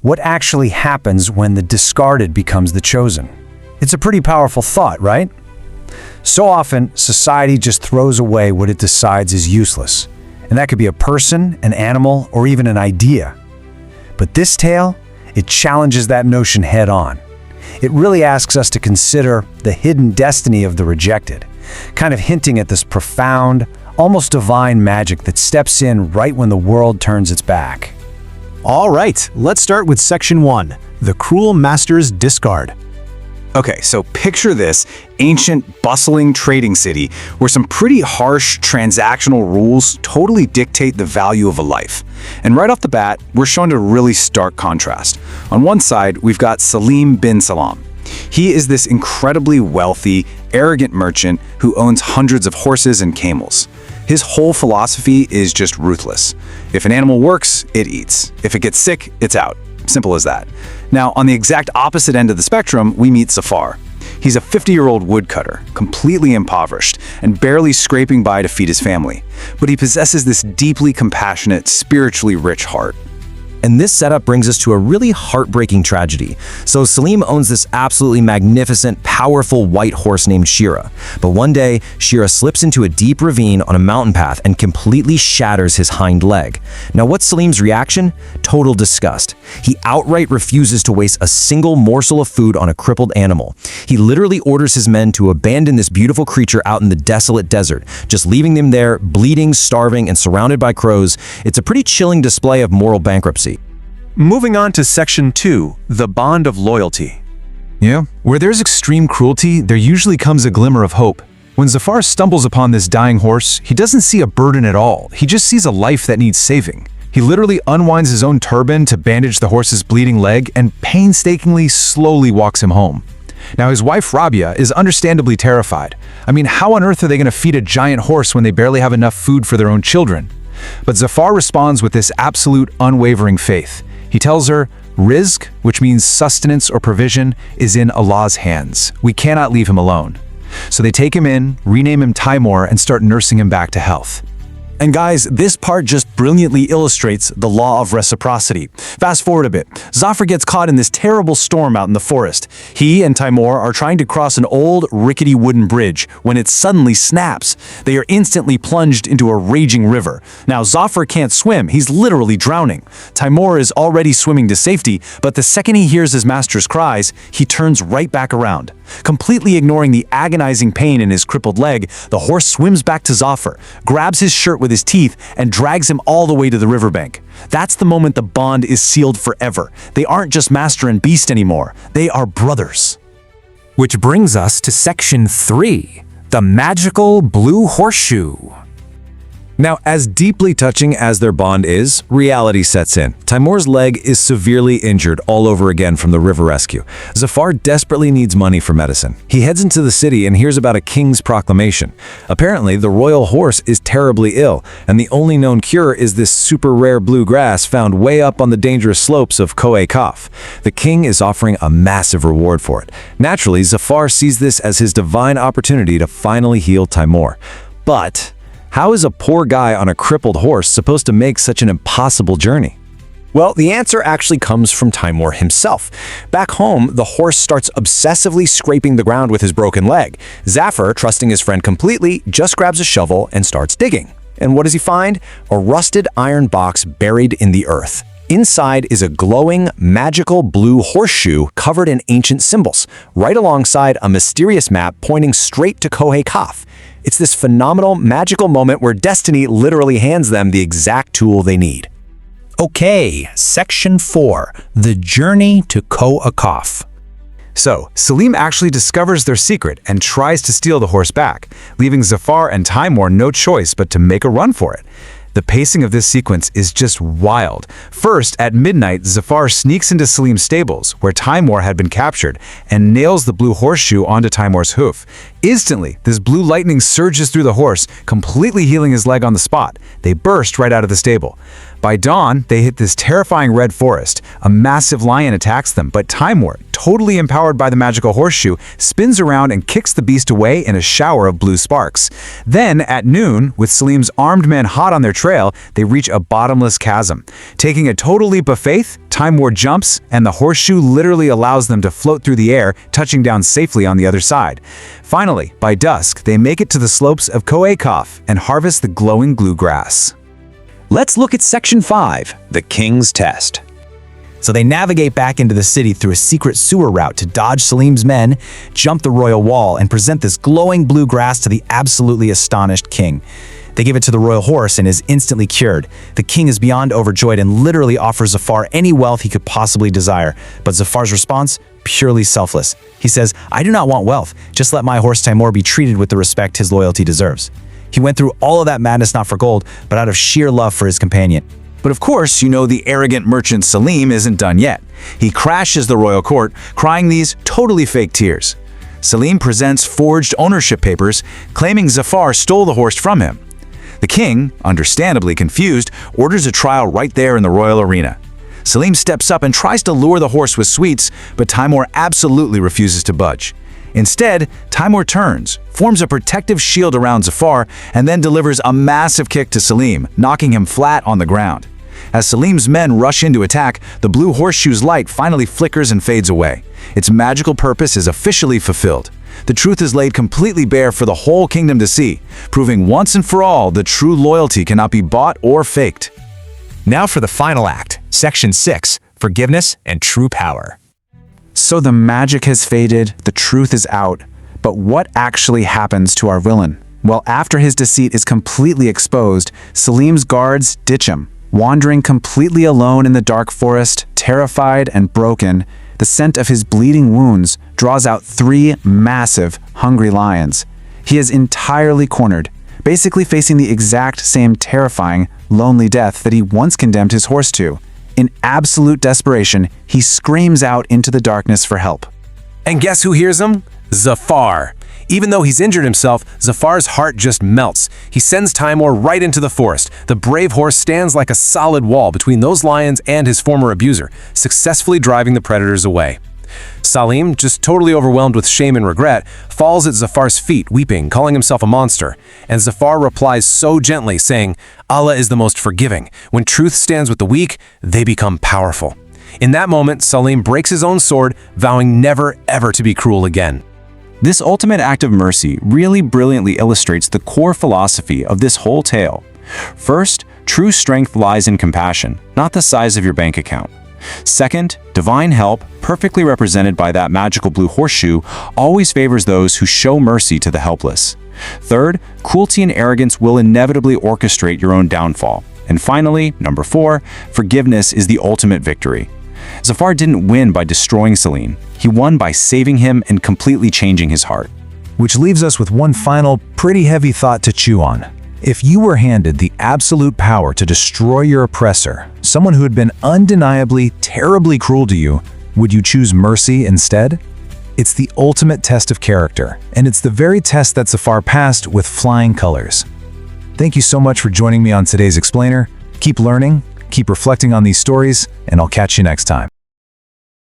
What actually happens when the discarded becomes the chosen? It's a pretty powerful thought, right? So often, society just throws away what it decides is useless. And that could be a person, an animal, or even an idea. But this tale, it challenges that notion head on. It really asks us to consider the hidden destiny of the rejected, kind of hinting at this profound, almost divine magic that steps in right when the world turns its back. All right, let's start with Section 1, the Cruel Master's Discard. Okay, so picture this ancient, bustling trading city where some pretty harsh transactional rules totally dictate the value of a life. And right off the bat, we're shown a really stark contrast. On one side, we've got Salim bin Salam. He is this incredibly wealthy, arrogant merchant who owns hundreds of horses and camels. His whole philosophy is just ruthless. If an animal works, it eats. If it gets sick, it's out. Simple as that. Now, on the exact opposite end of the spectrum, we meet Zafar. He's a 50-year-old woodcutter, completely impoverished and barely scraping by to feed his family. But he possesses this deeply compassionate, spiritually rich heart. And this setup brings us to a really heartbreaking tragedy. So Salim owns this absolutely magnificent, powerful white horse named Shira. But one day, Shira slips into a deep ravine on a mountain path and completely shatters his hind leg. Now what's Salim's reaction? Total disgust. He outright refuses to waste a single morsel of food on a crippled animal. He literally orders his men to abandon this beautiful creature out in the desolate desert, just leaving them there, bleeding, starving, and surrounded by crows. It's a pretty chilling display of moral bankruptcy. Moving on to Section 2, the Bond of Loyalty. Yeah, where there's extreme cruelty, there usually comes a glimmer of hope. When Zafar stumbles upon this dying horse, he doesn't see a burden at all. He just sees a life that needs saving. He literally unwinds his own turban to bandage the horse's bleeding leg and painstakingly, slowly walks him home. Now, his wife Rabia is understandably terrified. I mean, how on earth are they going to feed a giant horse when they barely have enough food for their own children? But Zafar responds with this absolute unwavering faith. He tells her, Rizq, which means sustenance or provision, is in Allah's hands. We cannot leave him alone. So they take him in, rename him Timur, and start nursing him back to health. And guys, this part just brilliantly illustrates the law of reciprocity. Fast forward a bit. Zafar gets caught in this terrible storm out in the forest. He and Timur are trying to cross an old, rickety wooden bridge when it suddenly snaps. They are instantly plunged into a raging river. Now, Zafar can't swim. He's literally drowning. Timur is already swimming to safety, but the second he hears his master's cries, he turns right back around. Completely ignoring the agonizing pain in his crippled leg, the horse swims back to Zafar, grabs his shirt with his teeth, and drags him all the way to the riverbank. That's the moment the bond is sealed forever. They aren't just master and beast anymore. They are brothers. Which brings us to Section 3, the magical blue horseshoe. Now, as deeply touching as their bond is, reality sets in. Timur's leg is severely injured all over again from the river rescue. Zafar desperately needs money for medicine. He heads into the city and hears about a king's proclamation. Apparently, the royal horse is terribly ill, and the only known cure is this super rare blue grass found way up on the dangerous slopes of Kohe Kaf. The king is offering a massive reward for it. Naturally, Zafar sees this as his divine opportunity to finally heal Timur. But how is a poor guy on a crippled horse supposed to make such an impossible journey? Well, the answer actually comes from Timur himself. Back home, the horse starts obsessively scraping the ground with his broken leg. Zafar, trusting his friend completely, just grabs a shovel and starts digging. And what does he find? A rusted iron box buried in the earth. Inside is a glowing, magical blue horseshoe covered in ancient symbols, right alongside a mysterious map pointing straight to Kohe Kaf. It's this phenomenal, magical moment where destiny literally hands them the exact tool they need. Okay, Section 4, the journey to Kohe Kaf. So, Salim actually discovers their secret and tries to steal the horse back, leaving Zafar and Timur no choice but to make a run for it. The pacing of this sequence is just wild. First, at midnight, Zafar sneaks into Salim's stables, where Timur had been captured, and nails the blue horseshoe onto Timur's hoof. Instantly, this blue lightning surges through the horse, completely healing his leg on the spot. They burst right out of the stable. By dawn, they hit this terrifying red forest. A massive lion attacks them, but Timur, totally empowered by the magical horseshoe, spins around and kicks the beast away in a shower of blue sparks. Then, at noon, with Salim's armed men hot on their trail, they reach a bottomless chasm. Taking a total leap of faith, Timur jumps, and the horseshoe literally allows them to float through the air, touching down safely on the other side. Finally, by dusk, they make it to the slopes of Koakov and harvest the glowing blue grass. Let's look at Section 5, the King's Test. So they navigate back into the city through a secret sewer route to dodge Salim's men, jump the royal wall, and present this glowing blue grass to the absolutely astonished king. They give it to the royal horse and is instantly cured. The king is beyond overjoyed and literally offers Zafar any wealth he could possibly desire. But Zafar's response? Purely selfless. He says, "I do not want wealth. Just let my horse Timur be treated with the respect his loyalty deserves." He went through all of that madness not for gold, but out of sheer love for his companion. But of course, you know the arrogant merchant Salim isn't done yet. He crashes the royal court, crying these totally fake tears. Salim presents forged ownership papers, claiming Zafar stole the horse from him. The king, understandably confused, orders a trial right there in the royal arena. Salim steps up and tries to lure the horse with sweets, but Timur absolutely refuses to budge. Instead, Timur turns, forms a protective shield around Zafar, and then delivers a massive kick to Salim, knocking him flat on the ground. As Salim's men rush in to attack, the blue horseshoe's light finally flickers and fades away. Its magical purpose is officially fulfilled. The truth is laid completely bare for the whole kingdom to see, proving once and for all that true loyalty cannot be bought or faked. Now for the final act, Section 6, Forgiveness and True Power. So the magic has faded, the truth is out. But what actually happens to our villain? Well, after his deceit is completely exposed, Salim's guards ditch him. Wandering completely alone in the dark forest, terrified and broken, the scent of his bleeding wounds draws out 3 massive, hungry lions. He is entirely cornered, basically facing the exact same terrifying, lonely death that he once condemned his horse to. In absolute desperation, he screams out into the darkness for help. And guess who hears him? Zafar. Even though he's injured himself, Zafar's heart just melts. He sends Timur right into the forest. The brave horse stands like a solid wall between those lions and his former abuser, successfully driving the predators away. Salim, just totally overwhelmed with shame and regret, falls at Zafar's feet, weeping, calling himself a monster. And Zafar replies so gently, saying, "Allah is the most forgiving. When truth stands with the weak, they become powerful." In that moment, Salim breaks his own sword, vowing never ever to be cruel again. This ultimate act of mercy really brilliantly illustrates the core philosophy of this whole tale. First, true strength lies in compassion, not the size of your bank account. Second, divine help, perfectly represented by that magical blue horseshoe, always favors those who show mercy to the helpless. Third, cruelty and arrogance will inevitably orchestrate your own downfall. And finally, number 4, forgiveness is the ultimate victory. Zafar didn't win by destroying Salim. He won by saving him and completely changing his heart. Which leaves us with one final, pretty heavy thought to chew on. If you were handed the absolute power to destroy your oppressor, someone who had been undeniably, terribly cruel to you, would you choose mercy instead? It's the ultimate test of character, and it's the very test that Zafar passed with flying colors. Thank you so much for joining me on today's Explainer. Keep learning, keep reflecting on these stories, and I'll catch you next time.